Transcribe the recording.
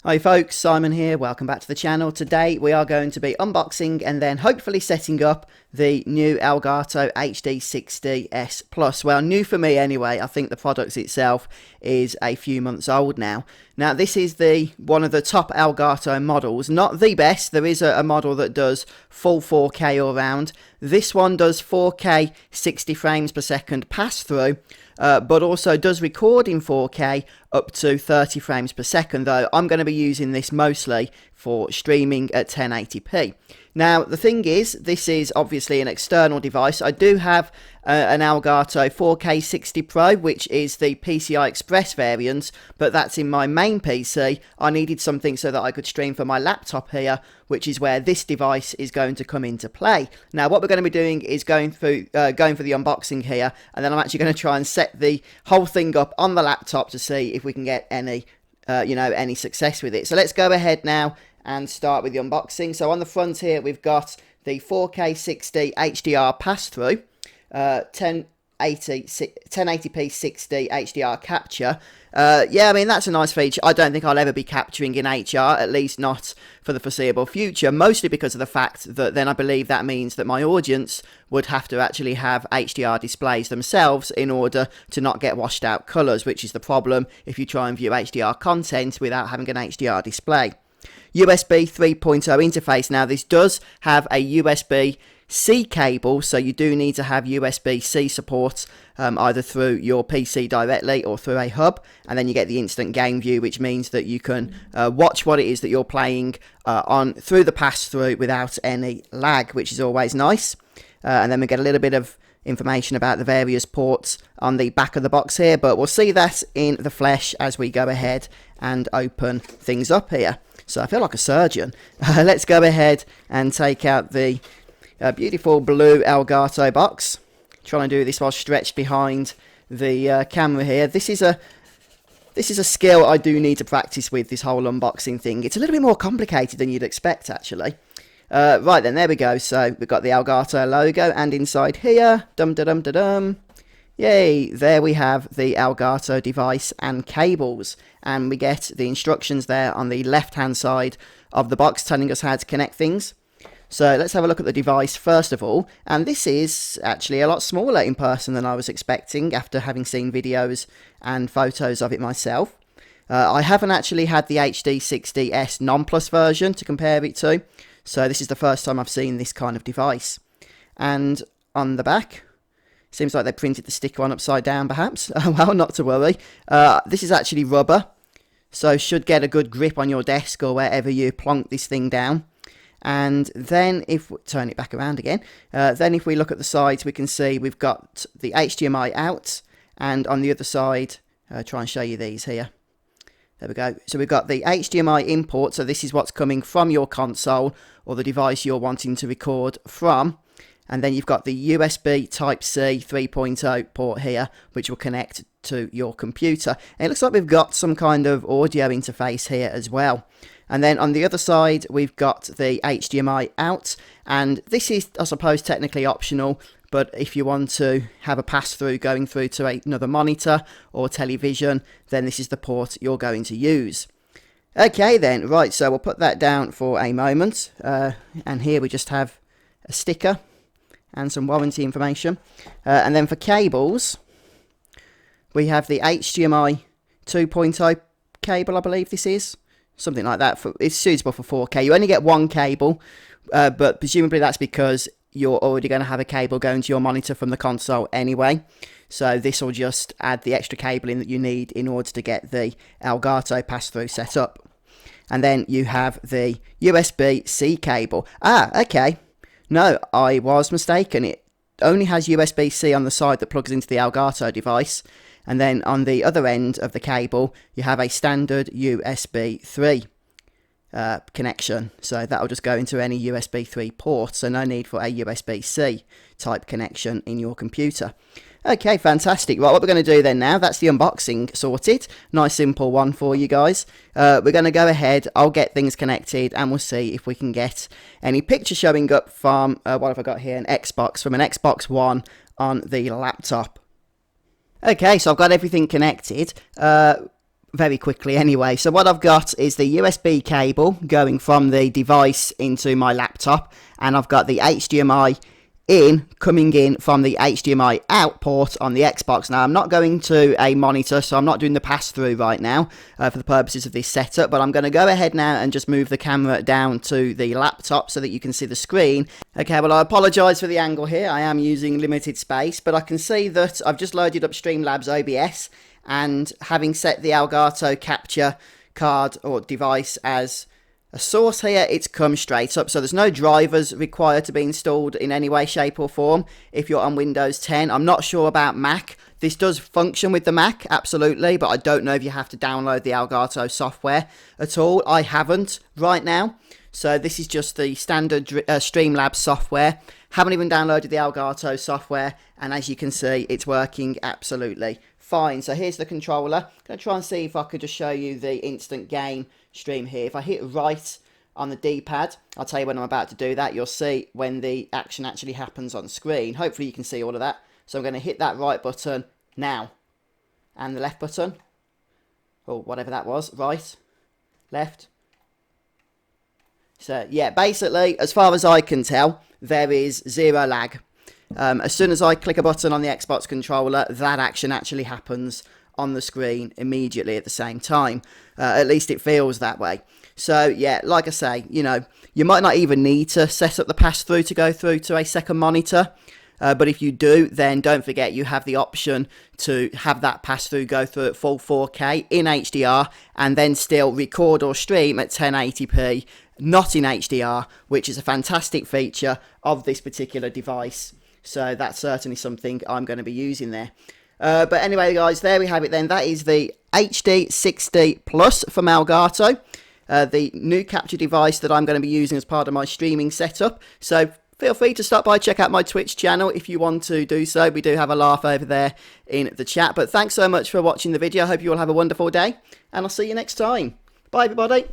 Hi folks, Simon here, welcome back to the channel. Today we are going to be unboxing and then hopefully setting up the new Elgato HD60 S Plus. Well, new for me anyway. I think the product itself is a few months old now. Now this is one of the top Elgato models, not the best. There is a model that does full 4K all round. This one does 4K 60 frames per second pass through, but also does record in 4K up to 30 frames per second, though I'm going to be using this mostly for streaming at 1080p. Now, the thing is, this is obviously an external device. I do have an Elgato 4K 60 Pro, which is the PCI Express variant, but that's in my main PC. I needed something so that I could stream from my laptop here, which is where this device is going to come into play. Now, what we're going to be doing is going for the unboxing here, and then I'm actually going to try and set the whole thing up on the laptop to see if we can get any success with it. So let's go ahead now and start with the unboxing. So on the front here, we've got the 4K 60 HDR pass-through, 1080p 60 HDR capture. Yeah, I mean, that's a nice feature. I don't think I'll ever be capturing in HR, at least not for the foreseeable future, mostly because of the fact that then I believe that means that my audience would have to actually have HDR displays themselves in order to not get washed out colours, which is the problem if you try and view HDR content without having an HDR display. USB 3.0 interface. Now this does have a USB-C cable, so you do need to have USB-C support either through your PC directly or through a hub, and then you get the instant game view, which means that you can watch what it is that you're playing on through the pass-through without any lag, which is always nice. And then we get a little bit of information about the various ports on the back of the box here, but we'll see that in the flesh as we go ahead and open things up here. So I feel like a surgeon. Let's go ahead and take out the beautiful blue Elgato box. Trying to do this while stretched behind the camera here. This is a skill I do need to practice with, this whole unboxing thing. It's a little bit more complicated than you'd expect, actually. Right then, there we go. So we've got the Elgato logo, and inside here, dum-da-dum-da-dum, yay, there we have the Elgato device and cables, and we get the instructions there on the left hand side of the box telling us how to connect things. So let's have a look at the device first of all, and this is actually a lot smaller in person than I was expecting after having seen videos and photos of it myself. I haven't actually had the HD60 S non-plus version to compare it to, so this is the first time I've seen this kind of device. And on the back, seems like they printed the sticker on upside down, perhaps. Well, not to worry. This is actually rubber, so should get a good grip on your desk or wherever you plonk this thing down. And then if we turn it back around again, then if we look at the sides, we can see we've got the HDMI out, and on the other side, try and show you these here. There we go. So we've got the HDMI import, so this is what's coming from your console or the device you're wanting to record from. And then you've got the USB Type-C 3.0 port here, which will connect to your computer. And it looks like we've got some kind of audio interface here as well. And then on the other side, we've got the HDMI out. And this is, I suppose, technically optional. But if you want to have a pass-through going through to another monitor or television, then this is the port you're going to use. Okay then, right, so we'll put that down for a moment. And here we just have a sticker and some warranty information. And then for cables, we have the HDMI 2.0 cable, I believe this is. Something like that. It's suitable for 4K. You only get one cable, but presumably that's because you're already going to have a cable going to your monitor from the console anyway. So this will just add the extra cabling that you need in order to get the Elgato pass-through set up. And then you have the USB-C cable. Ah, okay. No, I was mistaken. It only has USB-C on the side that plugs into the Elgato device. And then on the other end of the cable, you have a standard USB 3 connection. So that'll just go into any USB 3 port. So no need for a USB-C type connection in your computer. Okay, fantastic. Right, what we're going to do then now, that's the unboxing sorted. Nice simple one for you guys. We're going to go ahead, I'll get things connected, and we'll see if we can get any picture showing up from, what have I got here, from an Xbox One on the laptop. Okay, so I've got everything connected. very quickly anyway. So what I've got is the USB cable going from the device into my laptop, and I've got the HDMI in coming in from the HDMI out port on the Xbox. Now I'm not going to a monitor, so I'm not doing the pass-through right now for the purposes of this setup, but I'm going to go ahead now and just move the camera down to the laptop so that you can see the screen. Okay, well, I apologise for the angle here. I am using limited space, but I can see that I've just loaded up Streamlabs OBS, and having set the Elgato Capture card or device as a source here, it's come straight up, so there's no drivers required to be installed in any way, shape or form if you're on Windows 10. I'm not sure about Mac. This does function with the Mac, absolutely, but I don't know if you have to download the Elgato software at all. I haven't right now, so this is just the standard Streamlabs software. Haven't even downloaded the Elgato software, and as you can see, it's working absolutely fine. So here's the controller. I'm going to try and see if I could just show you the instant game stream here. If I hit right on the D-pad, I'll tell you when I'm about to do that. You'll see when the action actually happens on screen. Hopefully you can see all of that. So I'm going to hit that right button now, and the left button, or whatever that was, right, left. So yeah, basically, as far as I can tell, there is zero lag. As soon as I click a button on the Xbox controller, that action actually happens on the screen immediately at the same time. At least it feels that way. So yeah, like I say, you know, you might not even need to set up the pass-through to go through to a second monitor. But if you do, then don't forget you have the option to have that pass-through go through at full 4K in HDR, and then still record or stream at 1080p, not in HDR, which is a fantastic feature of this particular device. So that's certainly something I'm going to be using there. But anyway, guys, there we have it then. That is the HD60 Plus from Elgato, the new capture device that I'm going to be using as part of my streaming setup. So feel free to stop by, check out my Twitch channel if you want to do so. We do have a laugh over there in the chat. But thanks so much for watching the video. I hope you all have a wonderful day, and I'll see you next time. Bye, everybody.